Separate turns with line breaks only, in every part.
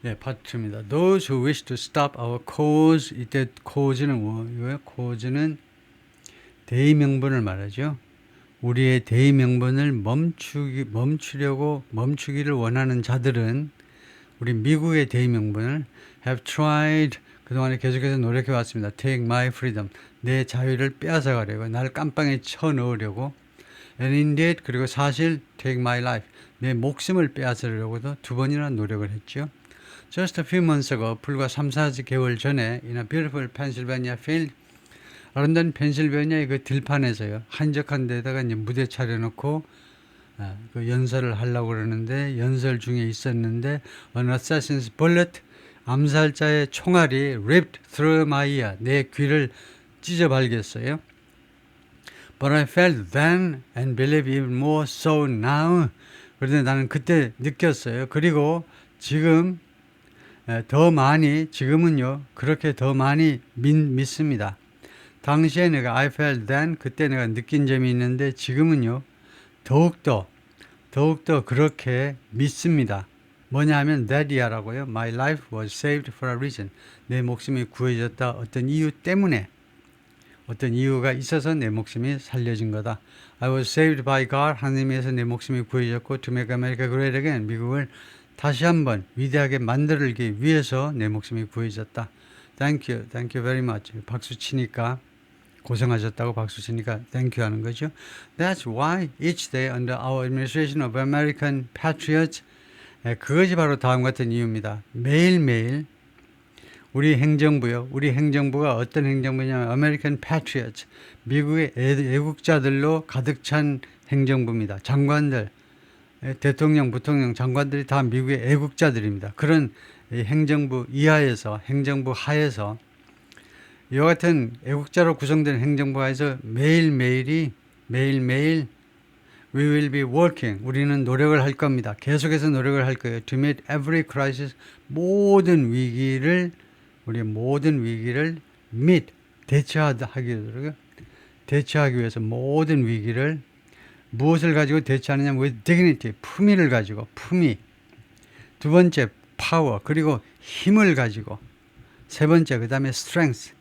예, 파트입니다. Those who wish to stop our cause. 이때 cause는 뭐예요? cause는 대의명분을 말하죠. 우리의 대의명분을 멈추기를 원하는 자들은 우리 미국의 대의명분을 have tried 그동안에 계속해서 노력해 왔습니다. take my freedom 내 자유를 빼앗아 가려고 날 깜빵에 쳐 넣으려고 and indeed 그리고 사실 take my life 내 목숨을 빼앗으려고도 두 번이나 노력을 했죠. Just a few months ago 불과 3-4개월 전에 in a beautiful Pennsylvania field 아름다운 펜실베니아의 그 들판에서요. 한적한 데다가 이제 무대 차려놓고 그 연설을 하려고 그러는데 연설 중에 있었는데 an assassin's bullet 암살자의 총알이 ripped through my ear 내 귀를 찢어 발겼어요. But I felt then and believe even more so now. 그런데 나는 그때 느꼈어요. 그리고 지금 지금은요 그렇게 더 많이 믿습니다. 당시에 내가 I felt then 그때 내가 느낀 점이 있는데 지금은요 더욱더 그렇게 믿습니다. 뭐냐 하면 that이야라고요. My life was saved for a reason. 내 목숨이 구해졌다. 어떤 이유 때문에 어떤 이유가 있어서 내 목숨이 살려진 거다. I was saved by God. 하나님에서 내 목숨이 구해졌고 to make America great again. 미국을 다시 한번 위대하게 만들기 위해서 내 목숨이 구해졌다. Thank you very much. 박수 치니까 고생하셨다고 박수 치니까 thank you 하는 거죠. That's why each day under our administration of American patriots 그것이 바로 다음과 같은 이유입니다. 매일매일 우리 행정부가 어떤 행정부냐면 American patriots 미국의 애국자들로 가득 찬 행정부입니다. 장관들 대통령, 부통령, 장관들이 다 미국의 애국자들입니다. 그런 행정부 하에서 이와 같은 애국자로 구성된 행정부 하에서 매일매일 we will be working 우리는 노력을 할 겁니다. 계속해서 노력을 할 거예요. To meet every crisis 모든 위기를 대처하기 위해서 모든 위기를 무엇을 가지고 대처하느냐 with dignity 품위를 가지고 두 번째 power 그리고 힘을 가지고 세 번째 그다음에 strength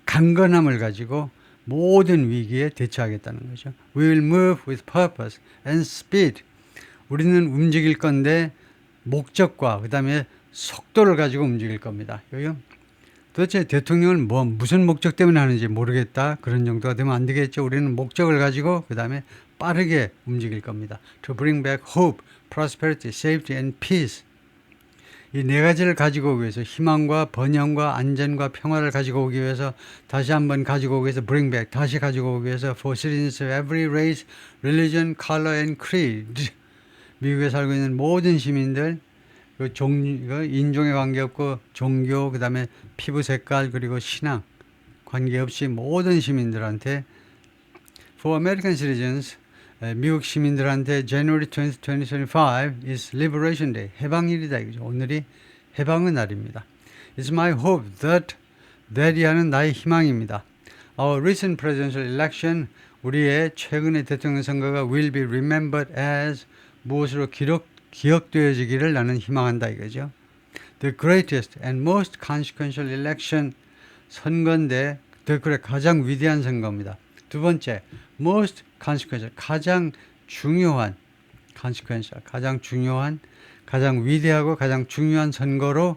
강건함을 가지고 모든 위기에 대처하겠다는 거죠. We will move with purpose and speed. 우리는 움직일 건데 목적과 그다음에 속도를 가지고 움직일 겁니다. 여기요. 도대체 대통령은 무슨 목적 때문에 하는지 모르겠다. 그런 정도가 되면 안 되겠죠. 우리는 목적을 가지고 그다음에 빠르게 움직일 겁니다. To bring back hope, prosperity, safety and peace. 이 네 가지를 가지고 오기 위해서 희망과 번영과 안전과 평화를 가지고 오기 위해서 다시 한번 가지고 오기 위해서 bring back 다시 가지고 오기 위해서 for citizens of every race, religion, color and creed 미국에 살고 있는 모든 시민들 인종에 관계없고 종교 그다음에 피부 색깔 그리고 신앙 관계없이 모든 시민들한테 for American citizens 미국 시민들한테 January 20, 2025 is Liberation Day. 해방일이다 이거죠. 오늘이 해방의 날입니다. It's my hope that이 하는 나의 희망입니다. Our recent presidential election 우리의 최근의 대통령 선거가 will be remembered as 무엇으로 기억되어지기를 나는 희망한다 이거죠. The greatest and most consequential election 선거인데 가장 위대한 선거입니다. 두 번째, most consequential, 가장 중요한, 가장 위대하고 가장 중요한 선거로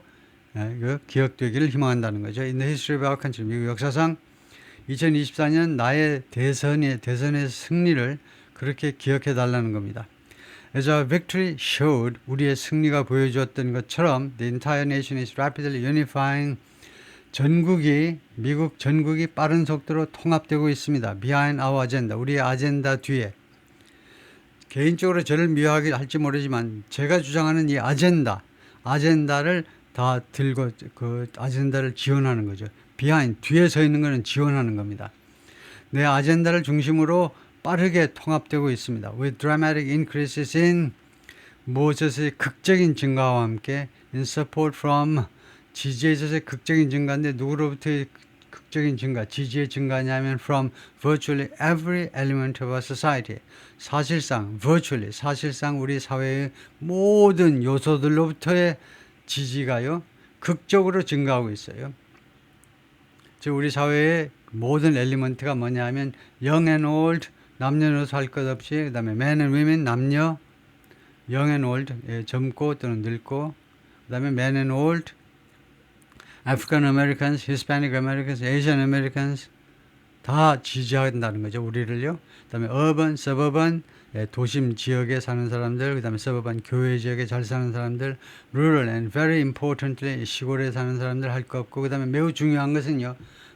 기억되기를 희망한다는 거죠. In the history of our country, 미국 역사상 2024년 나의 대선의 승리를 그렇게 기억해 달라는 겁니다. As our victory showed, 우리의 승리가 보여주었던 것처럼 the entire nation is rapidly unifying 미국 전국이 빠른 속도로 통합되고 있습니다. Behind our agenda, 우리의 아젠다 뒤에. 개인적으로 저를 미워할지 모르지만 제가 주장하는 이 아젠다를 다 들고 그 아젠다를 지원하는 거죠. Behind, 뒤에 서 있는 것은 지원하는 겁니다. 내 아젠다를 중심으로 빠르게 통합되고 있습니다. With dramatic increases in 무엇의 극적인 증가와 함께 in support from 지지에 있어서의 극적인 증가인데 누구로부터의 극적인 증가, 지지의 증가냐면 from virtually every element of our society. 사실상 우리 사회의 모든 요소들로부터의 지지가요 극적으로 증가하고 있어요. 즉 우리 사회의 모든 엘리먼트가 뭐냐 하면 young and old, 남녀노소 할 것 없이, 그 다음에 men and women, 남녀, young and old, 젊고 또는 늙고, 그 다음에 men and old, African Americans, Hispanic Americans, Asian Americans 다 지지한다는 거죠. 우리를요. 그 다음에 urban, suburban, 도심 지역에 사는 사람들, 그 다음에 suburban 교외 지역에 잘 사는 사람들, rural and very importantly 시골에 사는 사람들 할 거 없고, 그 다음에 매우 중요한 것은요.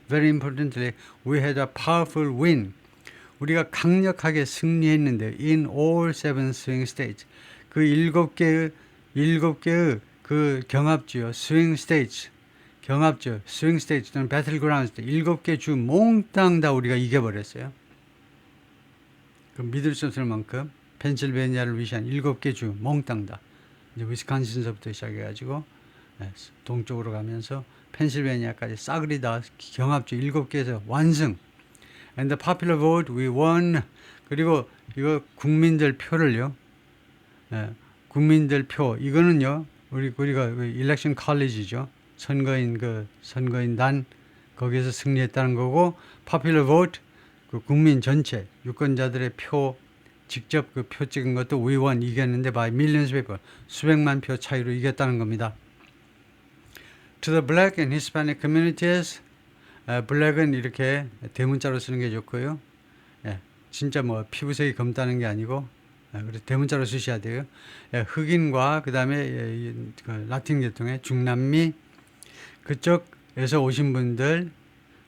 very importantly, we had a powerful win. 우리가 강력하게 승리했는데 in all seven swing states. 그 일곱 개의 그 경합주요. swing states. 경합주, 스윙 스테이트 또는 배틀그라운드 때 7개 주 몽땅 다 우리가 이겨버렸어요. 그 믿을 수 없을 만큼 펜실베니아를 위시한 7개 주 몽땅 다. 이제 위스콘신서부터 시작해가지고 동쪽으로 가면서 펜실베니아까지 싸그리 다 경합주 7개에서 완승. And the popular vote we won. 그리고 이거 국민들 표를요. 국민들 표 이거는요. 우리가 일렉션 컬리지죠. 선거인단 거기에서 승리했다는 거고 popular vote 그 국민 전체 유권자들의 표 직접 그 표 찍은 것도 we won 이겼는데 by millions of people 수백만 표 차이로 이겼다는 겁니다. To the black and Hispanic communities black은 이렇게 대문자로 쓰는 게 좋고요. 진짜 뭐 피부색이 검다는 게 아니고 그래서 대문자로 쓰셔야 돼요. 흑인과 그 다음에 라틴 계통의 중남미 그쪽에서 오신 분들,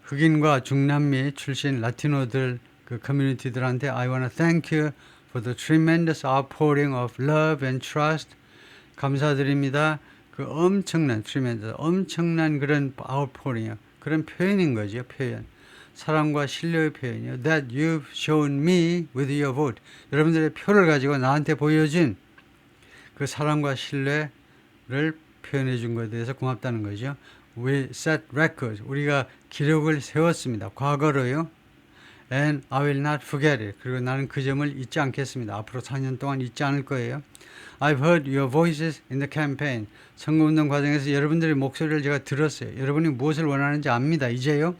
흑인과 중남미 출신 라티노들 그 커뮤니티들한테 I want to thank you for the tremendous outpouring of love and trust. 감사드립니다. 그 엄청난 그런 outpouring이요. 그런 표현인 거죠. 표현. 사랑과 신뢰의 표현이요. That you've shown me with your vote. 여러분들의 표를 가지고 나한테 보여준 그 사랑과 신뢰를 표현해 준 것에 대해서 고맙다는 거죠. We set records. 우리가 기록을 세웠습니다. 과거로요. And I will not forget it. 그리고 나는 그 점을 잊지 않겠습니다. 앞으로 4년 동안 잊지 않을 거예요. I've heard your voices in the campaign. 선거운동 과정에서 여러분들의 목소리를 제가 들었어요. 여러분이 무엇을 원하는지 압니다. 이제요.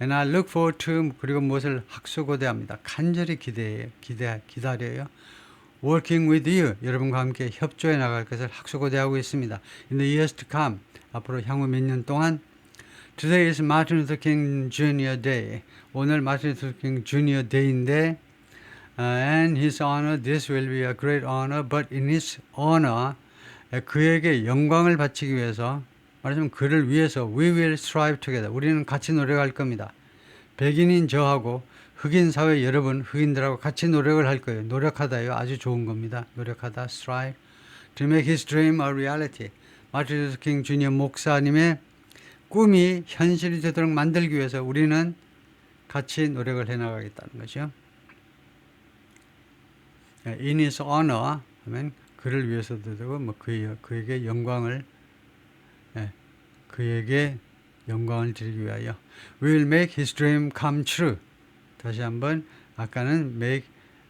And I look forward to 그리고 무엇을 학수고대합니다. 간절히 기다려요. Working with you. 여러분과 함께 협조해 나갈 것을 학수고대하고 있습니다. In the years to come. 앞으로 향후 몇 년 동안 Today is Martin Luther King Jr. Day. 오늘 Martin Luther King Jr. Day인데 and his honor, this will be a great honor, but in his honor 그에게 영광을 바치기 위해서 말하자면 그를 위해서 we will strive together. 우리는 같이 노력할 겁니다. 백인인 저하고 흑인 사회 여러분, 흑인들하고 같이 노력을 할 거예요. 노력하다요. 아주 좋은 겁니다. 노력하다, strive. To make his dream a reality. 마틴 루터 킹 주니어 목사님의 꿈이 현실이 되도록 만들기 위해서 우리는 같이 노력을 해나가겠다는 거죠. In his honor 하면 그를 위해서도 되고 뭐 그에게 영광을 드리기 위하여 We will make his dream come true. 다시 한번 아까는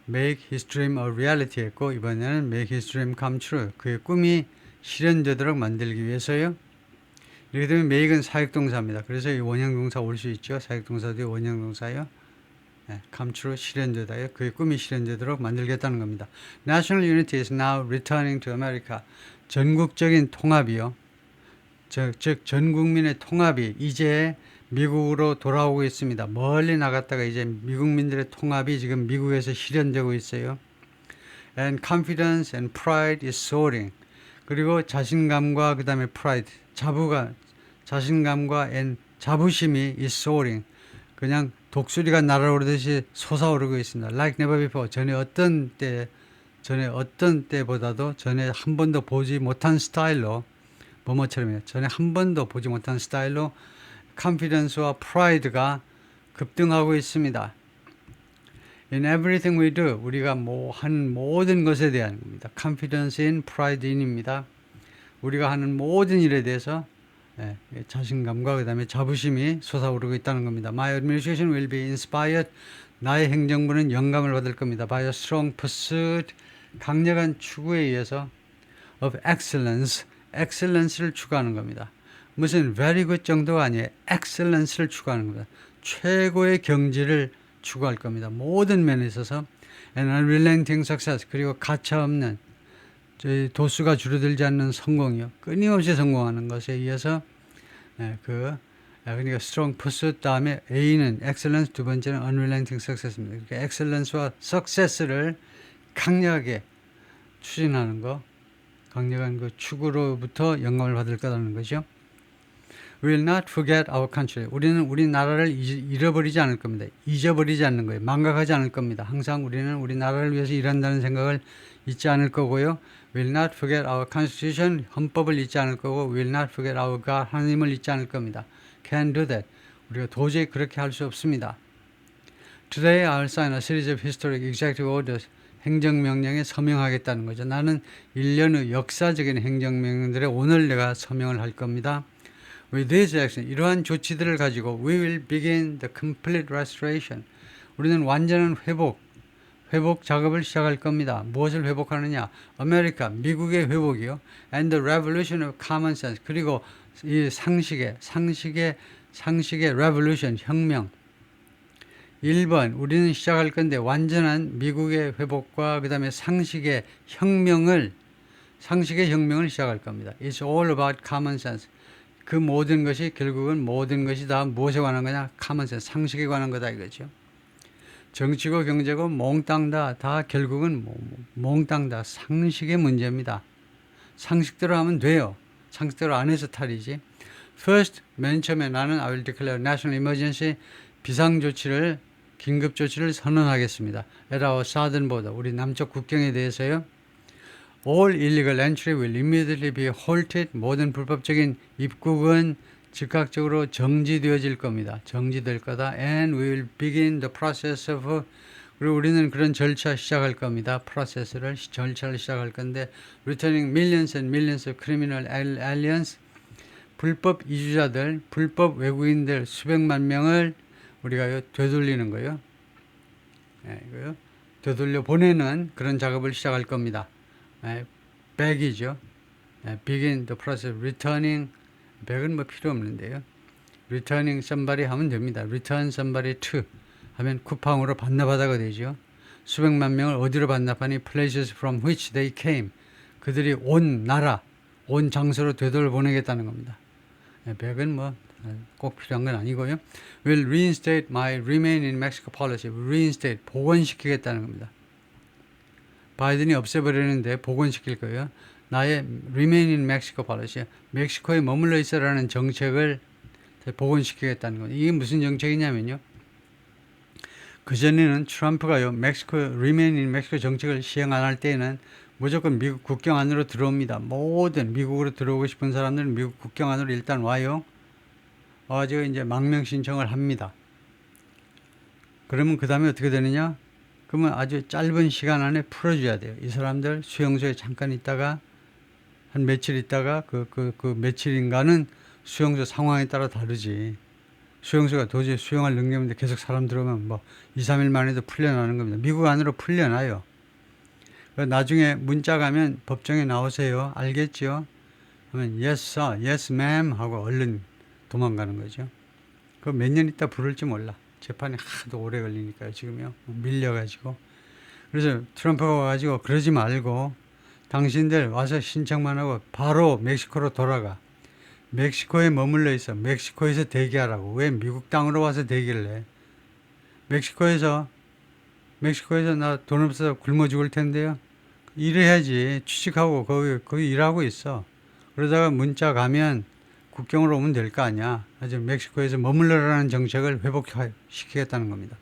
make his dream a reality 했고 이번에는 make his dream come true. 그의 꿈이 실현되도록 만들기 위해서요. 이렇게 되면 make은 사역동사입니다. 그래서 이 원형동사 올 수 있죠. 사역동사도 원형동사요. come true 실현되다요. 그의 꿈이 실현되도록 만들겠다는 겁니다. National unity is now returning to America. 전국적인 통합이요. 즉 전 국민의 통합이 이제 미국으로 돌아오고 있습니다. 멀리 나갔다가 이제 미국민들의 통합이 지금 미국에서 실현되고 있어요. And confidence and pride is soaring. 그리고 자신감과 그 다음에 pride, 자신감과 and 자부심이 is soaring. 그냥 독수리가 날아오르듯이 솟아오르고 있습니다. Like never before. 전에 어떤 때보다도 전에 한 번도 보지 못한 스타일로 뭐뭐처럼요. 전에 한 번도 보지 못한 스타일로 confidence와 pride가 급등하고 있습니다. In everything we do, 우리가 하는 모든 것에 대한 겁니다. Confidence in, pride in입니다. 우리가 하는 모든 일에 대해서 자신감과 그 다음에 자부심이 솟아오르고 있다는 겁니다. My administration will be inspired. 나의 행정부는 영감을 받을 겁니다. By a strong pursuit, 강력한 추구에 의해서 of excellence excellence를 추구하는 겁니다. 무슨 very good 정도가 아니에요. excellence를 추구하는 겁니다. 최고의 경지를 추구할 겁니다. 모든 면에 있어서 and unrelenting success 그리고 가차없는 도수가 줄어들지 않는 성공이요. 끊임없이 성공하는 것에 의해서 그러니까 strong pursuit 다음에 A는 excellence 두 번째는 unrelenting success입니다. 그러니까 excellence와 success를 강력하게 추진하는 거, 강력한 그 추구로부터 영감을 받을 거라는 거죠. We will not forget our country. 우리는 우리 나라를 잃어버리지 않을 겁니다. 잊어버리지 않는 거예요. 망각하지 않을 겁니다. 항상 우리는 우리 나라를 위해서 일한다는 생각을 잊지 않을 거고요. We will not forget our constitution. 헌법을 잊지 않을 거고 We will not forget our God. 하나님을 잊지 않을 겁니다. Can't do that. 우리가 도저히 그렇게 할 수 없습니다. Today I will sign a series of historic executive orders. 행정명령에 서명하겠다는 거죠. 나는 1년의 역사적인 행정명령들에 오늘 내가 서명을 할 겁니다. With these actions, 이러한 조치들을 가지고 we will begin the complete restoration. 우리는 완전한 회복 작업을 시작할 겁니다. 무엇을 회복하느냐? 아메리카, 미국의 회복이요. And the revolution of common sense. 그리고 이 상식의 revolution, 혁명. 1번, 우리는 시작할 건데 완전한 미국의 회복과 그 다음에 상식의 혁명을 시작할 겁니다. It's all about common sense. 그 모든 것이 결국은 모든 것이 다 무엇에 관한 거냐? common sense, 상식에 관한 거다 이거죠. 정치고 경제고 몽땅 다 결국은 몽땅 다 상식의 문제입니다. 상식대로 하면 돼요. 상식대로 안 해서 탈이지. First, 맨 처음에 나는 I will declare national emergency 비상조치를 긴급조치를 선언하겠습니다. At our southern border, 우리 남쪽 국경에 대해서요. All illegal entry will immediately be halted. 모든 불법적인 입국은 즉각적으로 정지되어질 겁니다. 정지될 거다. And we will begin the process of 그리고 우리는 그런 절차 시작할 겁니다. 절차를 시작할 건데 returning millions and millions of criminal aliens 불법 이주자들, 불법 외국인들 수백만 명을 우리가 되돌리는 거예요. 되돌려 보내는 그런 작업을 시작할 겁니다. back이죠. begin the process of returning. back은 뭐 필요 없는데요. returning somebody 하면 됩니다. return somebody to 하면 쿠팡으로 반납하다가 되죠. 수백만 명을 어디로 반납하니 places from which they came. 그들이 온 나라, 온 장소로 되돌려 보내겠다는 겁니다. back은 뭐 꼭 필요한 건 아니고요. will reinstate my remain in Mexico policy. reinstate, 복원시키겠다는 겁니다. 바이든이 없애버리는데 복원시킬 거예요. 나의 remain in Mexico policy, 멕시코에 머물러 있어라는 정책을 복원시키겠다는 겁니다. 이게 무슨 정책이냐면요. 그전에는 트럼프가요, remain in Mexico 정책을 시행 안 할 때에는 무조건 미국 국경 안으로 들어옵니다. 모든 미국으로 들어오고 싶은 사람들은 미국 국경 안으로 일단 와요. 와가지고 이제 망명 신청을 합니다. 그러면 그 다음에 어떻게 되느냐? 그러면 아주 짧은 시간 안에 풀어줘야 돼요. 이 사람들 수용소에 잠깐 있다가 한 며칠 있다가 그 며칠인가는 수용소 상황에 따라 다르지. 수용소가 도저히 수용할 능력이 없는데 계속 사람 들어오면 뭐 2, 3일 만에도 풀려나는 겁니다. 미국 안으로 풀려나요. 나중에 문자 가면 법정에 나오세요. 알겠죠? 하면 yes sir, yes ma'am 하고 얼른 도망가는 거죠. 그 몇 년 있다 부를지 몰라. 재판이 하도 오래 걸리니까요. 지금요. 밀려가지고. 그래서 트럼프가 와가지고 그러지 말고 당신들 와서 신청만 하고 바로 멕시코로 돌아가. 멕시코에 머물러 있어. 멕시코에서 대기하라고. 왜 미국 땅으로 와서 대기를 해? 멕시코에서 나 돈 없어서 굶어 죽을 텐데요. 일해야지. 취직하고 거기 일하고 있어. 그러다가 문자 가면 국경으로 오면 될 거 아니야. 아주 멕시코에서 머물러라는 정책을 회복시키겠다는 겁니다.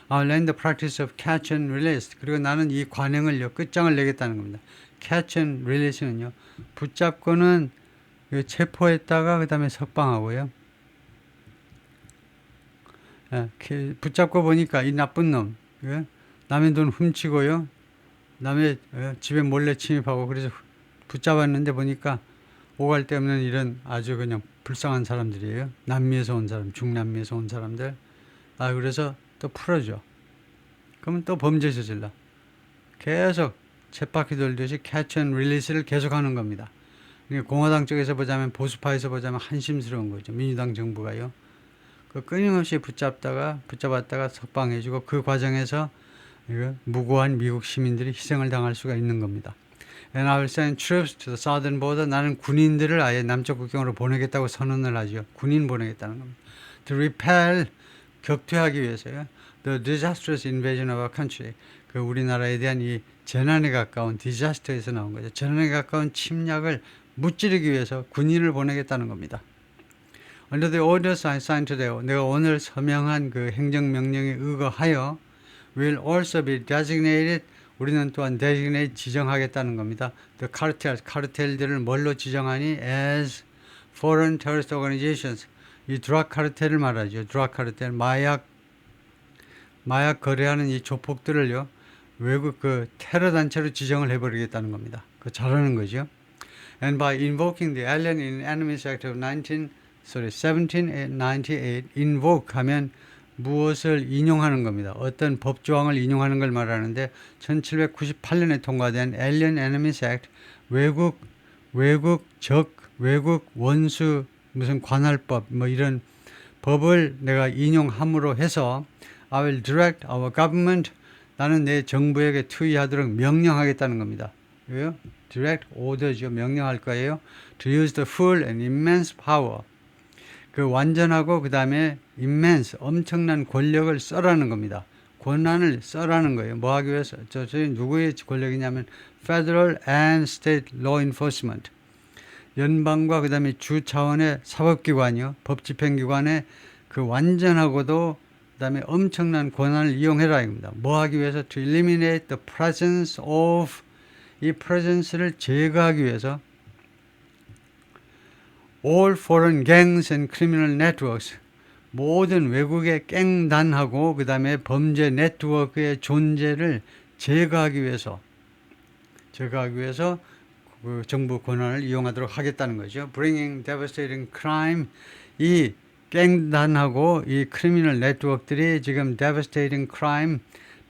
I'll end the practice of catch and release. 그리고 나는 이 관행을요, 끝장을 내겠다는 겁니다. catch and release는요, 붙잡고는 체포했다가 그 다음에 석방하고요. 붙잡고 보니까 이 나쁜 놈, 남의 돈 훔치고요, 남의 집에 몰래 침입하고 그래서 붙잡았는데 보니까 오갈 데 없는 이런 아주 그냥 불쌍한 사람들이에요. 남미에서 온 사람, 중남미에서 온 사람들. 그래서 또 풀어줘. 그러면 또 범죄 저질러. 계속 쳇바퀴 돌듯이 catch and release를 계속 하는 겁니다. 공화당 쪽에서 보자면 보수파에서 보자면 한심스러운 거죠. 민주당 정부가요. 그 끊임없이 붙잡았다가 석방해주고 그 과정에서 무고한 미국 시민들이 희생을 당할 수가 있는 겁니다. And I will send troops to the southern border. 나는 군인들을 아예 남쪽 국경으로 보내겠다고 선언을 하죠. 군인 보내겠다는 겁니다. To repel, 격퇴하기 위해서요. The disastrous invasion of our country. 그 우리나라에 대한 이 재난에 가까운 디자스터에서 나온 거죠. 재난에 가까운 침략을 무찌르기 위해서 군인을 보내겠다는 겁니다. Under the orders I signed today, 내가 오늘 서명한 그 행정명령에 의거하여 will also be designated, 우리는 또한 designate 지정하겠다는 겁니다. The cartels, 카르텔들을 뭘로 지정하니? As foreign terrorist organizations. 이 드락 카르텔을 말하죠. 드락 카르텔, 마약 거래하는 이 조폭들을요, 외국 그 테러 단체로 지정을 해버리겠다는 겁니다. 그 잘하는 거죠. And by invoking the Alien Enemies Act of 1798, invoke 하면 무엇을 인용하는 겁니다. 어떤 법조항을 인용하는 걸 말하는데 1798년에 통과된 Alien Enemies Act, 외국 원수 무슨 관할법 뭐 이런 법을 내가 인용함으로 해서 I will direct our government, 나는 내 정부에게 투의하도록 명령하겠다는 겁니다. 왜요? direct order죠. 명령할 거예요. To use the full and immense power. 그 완전하고 그 다음에 immense, 엄청난 권력을 써라는 겁니다. 권한을 써라는 거예요. 뭐 하기 위해서? 저희 누구의 권력이냐면 federal and state law enforcement. 연방과 그 다음에 주 차원의 사법기관이요. 법집행기관의 그 완전하고도 그 다음에 엄청난 권한을 이용해라 이겁니다. 뭐 하기 위해서? To eliminate the presence of, 이 presence를 제거하기 위해서 all foreign gangs and criminal networks, 모든 외국의 깽단하고 그 다음에 범죄 네트워크의 존재를 제거하기 위해서 그 정부 권한을 이용하도록 하겠다는 거죠. Bringing devastating crime, 이 깽단하고 이 크리미널 네트워크들이 지금 devastating crime,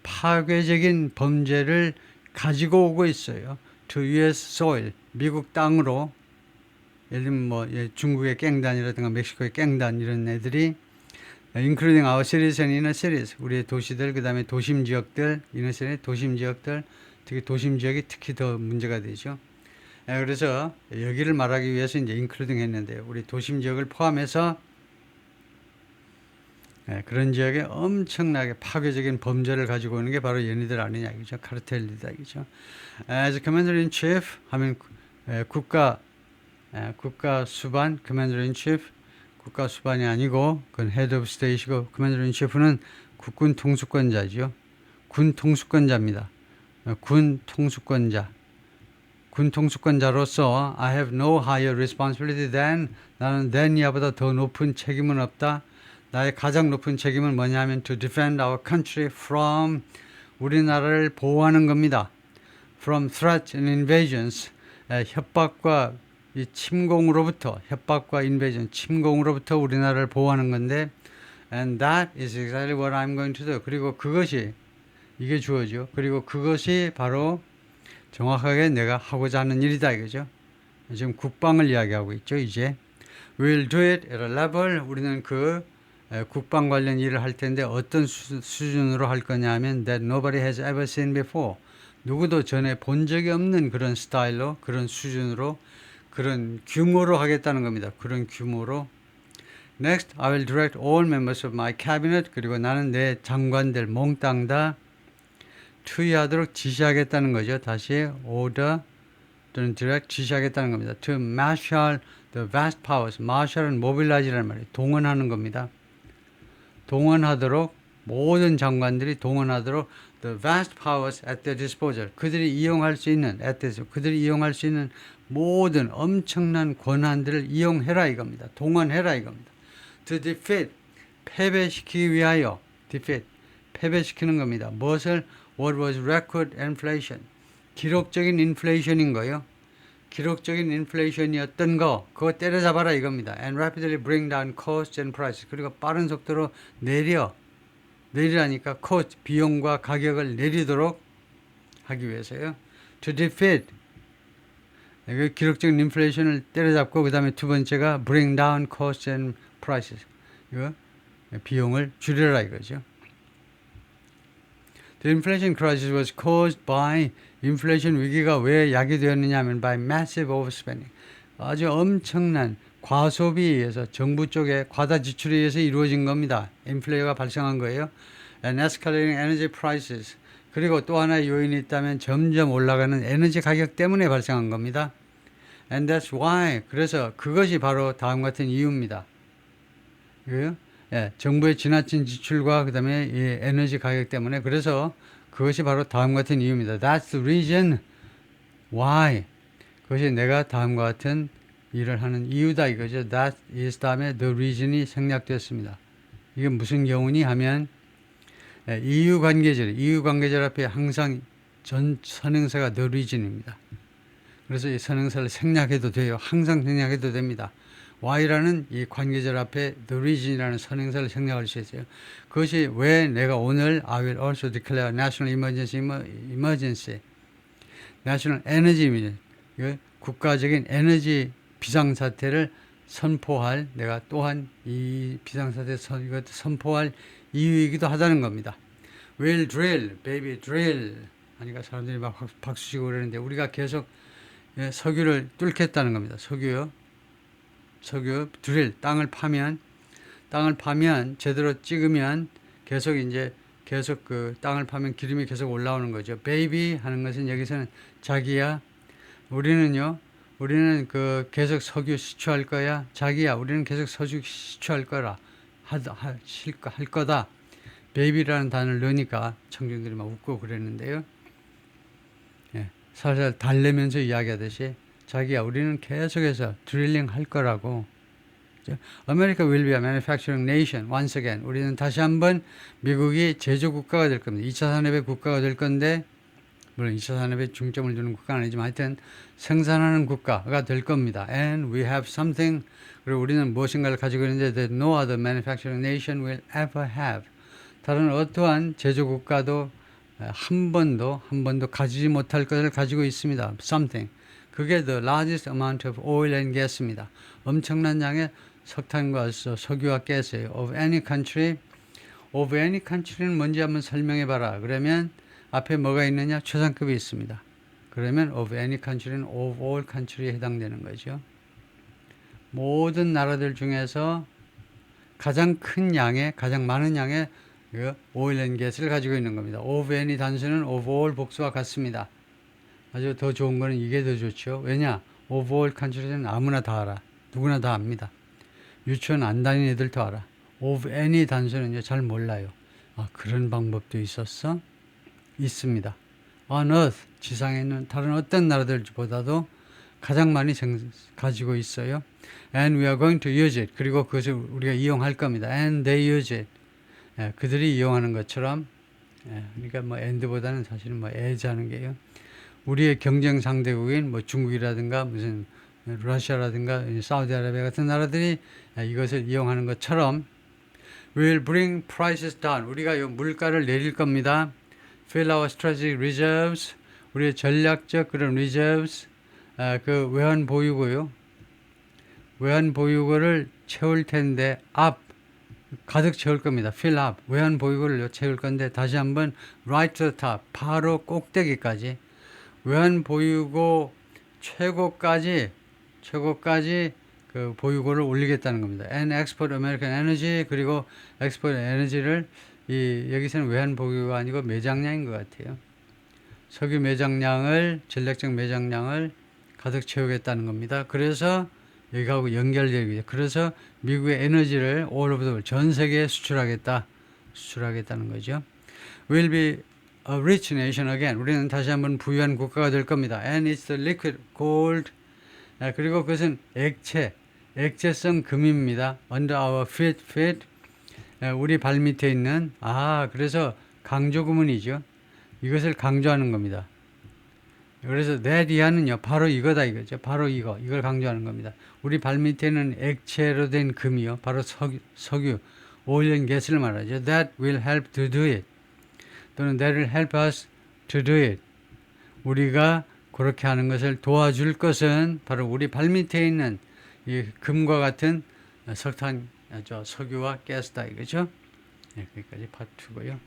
파괴적인 범죄를 가지고 오고 있어요. To US soil, 미국 땅으로. 예를 들면 뭐 중국의 깽단이라든가 멕시코의 깽단 이런 애들이 including our cities and inner cities, 우리의 도시들, 그 다음에 도심 지역들, inner city, 도심 지역들, 특히 도심 지역이 특히 더 문제가 되죠. 그래서 여기를 말하기 위해서 이제 including 했는데요. 우리 도심 지역을 포함해서 그런 지역에 엄청나게 파괴적인 범죄를 가지고 오는 게 바로 얘네들 아니냐 이거죠. 카르텔이다 이거죠. As commander in chief 하면 국가 수반, commander in chief, 국가 수반이 아니고 그건 head of state이고 commander in chief는 국군 통수권자죠. 군 통수권자입니다. 군 통수권자로서 I have no higher responsibility than, 나는 than 이하보다 더 높은 책임은 없다. 나의 가장 높은 책임은 뭐냐면 to defend our country from, 우리나라를 보호하는 겁니다. From threats and invasions, 협박과 이 침공으로부터, 협박과 invasion, 침공으로부터 우리나라를 보호하는 건데, and that is exactly what I'm going to do. 그리고 그것이, 이게 주어죠. 그리고 그것이 바로 정확하게 내가 하고자 하는 일이다 이거죠. 지금 국방을 이야기하고 있죠. 이제 we'll do it at a level, 우리는 그 국방 관련 일을 할 텐데 어떤 수준으로 할 거냐 하면 that nobody has ever seen before, 누구도 전에 본 적이 없는 그런 스타일로, 그런 수준으로, 그런 규모로 하겠다는 겁니다. 그런 규모로. Next, I will direct all members of my cabinet, 그리고 나는 내 장관들 몽땅 다 투의하도록 지시하겠다는 거죠. 다시 order 또는 direct 지시하겠다는 겁니다. To marshal the vast powers. marshal은 mobilize라는 말이에요. 동원하는 겁니다. 동원하도록, 모든 장관들이 동원하도록 the vast powers at their disposal. 그들이 이용할 수 있는 그들이 이용할 수 있는 모든 엄청난 권한들을 이용해라 이겁니다. 동원해라 이겁니다. To defeat, 패배시키기 위하여, defeat, 패배시키는 겁니다. 무엇을? What was record inflation, 기록적인 인플레이션인 거요. 기록적인 인플레이션이었던 거, 그거 때려잡아라 이겁니다. And rapidly bring down costs and prices. 그리고 빠른 속도로 내리라니까 cost, 비용과 가격을 내리도록 하기 위해서요. To defeat, 기록적인 인플레이션을 때려잡고 그 다음에 두 번째가 bring down costs and prices. 이거 비용을 줄여라 이거죠. The inflation crisis was caused by 인플레이션 위기가 왜 야기되었느냐 하면 by massive overspending. 아주 엄청난 과소비에 의해서 정부 쪽에 과다 지출에 의해서 이루어진 겁니다. 인플레이가 발생한 거예요. And escalating energy prices. 그리고 또 하나의 요인이 있다면 점점 올라가는 에너지 가격 때문에 발생한 겁니다. And that's why. 그래서 그것이 바로 다음 같은 이유입니다. 예, 정부의 지나친 지출과 그 다음에 이 에너지 가격 때문에 그래서 그것이 바로 다음 같은 이유입니다. That's the reason why. 그것이 내가 다음과 같은 일을 하는 이유다 이거죠. That is 다음에 the reason이 생략되었습니다. 이게 무슨 경우니 하면 이유관계절 앞에 항상 전 선행사가 the reason입니다. 그래서 이 선행사를 생략해도 돼요. 항상 생략해도 됩니다. Y라는 이 관계절 앞에 the reason이라는 선행사를 생략할 수 있어요. 그것이 왜 내가 오늘 I will also declare national emergency, national energy emergency, 국가적인 에너지 비상사태를 선포할 내가 또한 이 비상사태 선포할 이유이기도 하다는 겁니다. We'll drill, baby drill 하니까 사람들이 막 박수 치고 그러는데 우리가 계속 석유를 뚫겠다는 겁니다. 석유 드릴 땅을 파면 제대로 찍으면 계속 그 땅을 파면 기름이 계속 올라오는 거죠. 베이비 하는 것은 여기서는 자기야 우리는 그 계속 석유 시추할 거야. 자기야 우리는 계속 석유 시추할 거라 할 거다. 베이비라는 단어를 넣으니까 청중들이 막 웃고 그랬는데요. 예, 살살 달래면서 이야기하듯이 자기야 우리는 계속해서 드릴링 할 거라고. America will be a manufacturing nation once again. 우리는 다시 한번 미국이 제조 국가가 될 겁니다. 2차 산업의 국가가 될 건데 물론 2차 산업에 중점을 두는 국가는 아니지만 하여튼 생산하는 국가가 될 겁니다. And we have something. 그리고 우리는 무엇인가를 가지고 있는데 that no other manufacturing nation will ever have. 다른 어떠한 제조 국가도 한 번도 가지지 못할 것을 가지고 있습니다. Something. 그게 the largest amount of oil and gas입니다. 엄청난 양의 석탄과 석유와 가스예요. Of any country. Of any country는 뭔지 한번 설명해 봐라. 그러면 앞에 뭐가 있느냐? 최상급이 있습니다. 그러면 of any country는 of all country에 해당되는 거죠. 모든 나라들 중에서 가장 많은 양의 오일 앤 가스를 가지고 있는 겁니다. of any 단수는 of all 복수와 같습니다. 아주 더 좋은 거는 이게 더 좋죠. 왜냐? of all country는 아무나 다 알아. 누구나 다 압니다. 유치원 안 다니는 애들도 알아. of any 단수는요, 잘 몰라요. 아, 그런 방법도 있었어? 있습니다. on earth, 지상에 있는 다른 어떤 나라들보다도 가장 많이 가지고 있어요. And we are going to use it. 그리고 그것을 우리가 이용할 겁니다. And they use it. 예, 그들이 이용하는 것처럼, 그러니까 뭐 and보다는 사실은 뭐 as 하는 게요. 우리의 경쟁 상대국인 뭐 중국이라든가 무슨 러시아라든가 사우디아라비아 같은 나라들이 이것을 이용하는 것처럼 we will bring prices down. 우리가 이 물가를 내릴 겁니다. Fill our strategic reserves. 우리의 전략적 그런 reserves. 그 외환 보유고요. 외환 보유고를 채울 텐데 가득 채울 겁니다. Fill up. 외환 보유고를 채울 건데 다시 한번 right to the top. 바로 꼭대기까지. 외환 보유고 최고까지 그 보유고를 올리겠다는 겁니다. And export American energy. 그리고 export 에너지를 여기서는 외환 보유고가 아니고 매장량인 것 같아요. 석유 매장량을 전략적 매장량을 가득 채우겠다는 겁니다. 그래서 여기하고 연결되기. 그래서 미국의 에너지를 all over the world, 전 세계에 수출하겠다는 거죠. Will be a rich nation again. 우리는 다시 한번 부유한 국가가 될 겁니다. And it's the liquid gold. 그리고 그것은 액체성 금입니다. Under our feet. 우리 발 밑에 있는 그래서 강조구문이죠. 이것을 강조하는 겁니다. 그래서 that 이하는요 바로 이거다 이거죠. 바로 이걸 강조하는 겁니다. 우리 발 밑에는 액체로 된 금이요. 바로 석유, oil and gas를 말하죠. That will help to do it. 또는 that will help us to do it. 우리가 그렇게 하는 것을 도와줄 것은 바로 우리 발밑에 있는 이 금과 같은 석탄, 석유와 가스다 이거죠. 네, 여기까지 파트고요.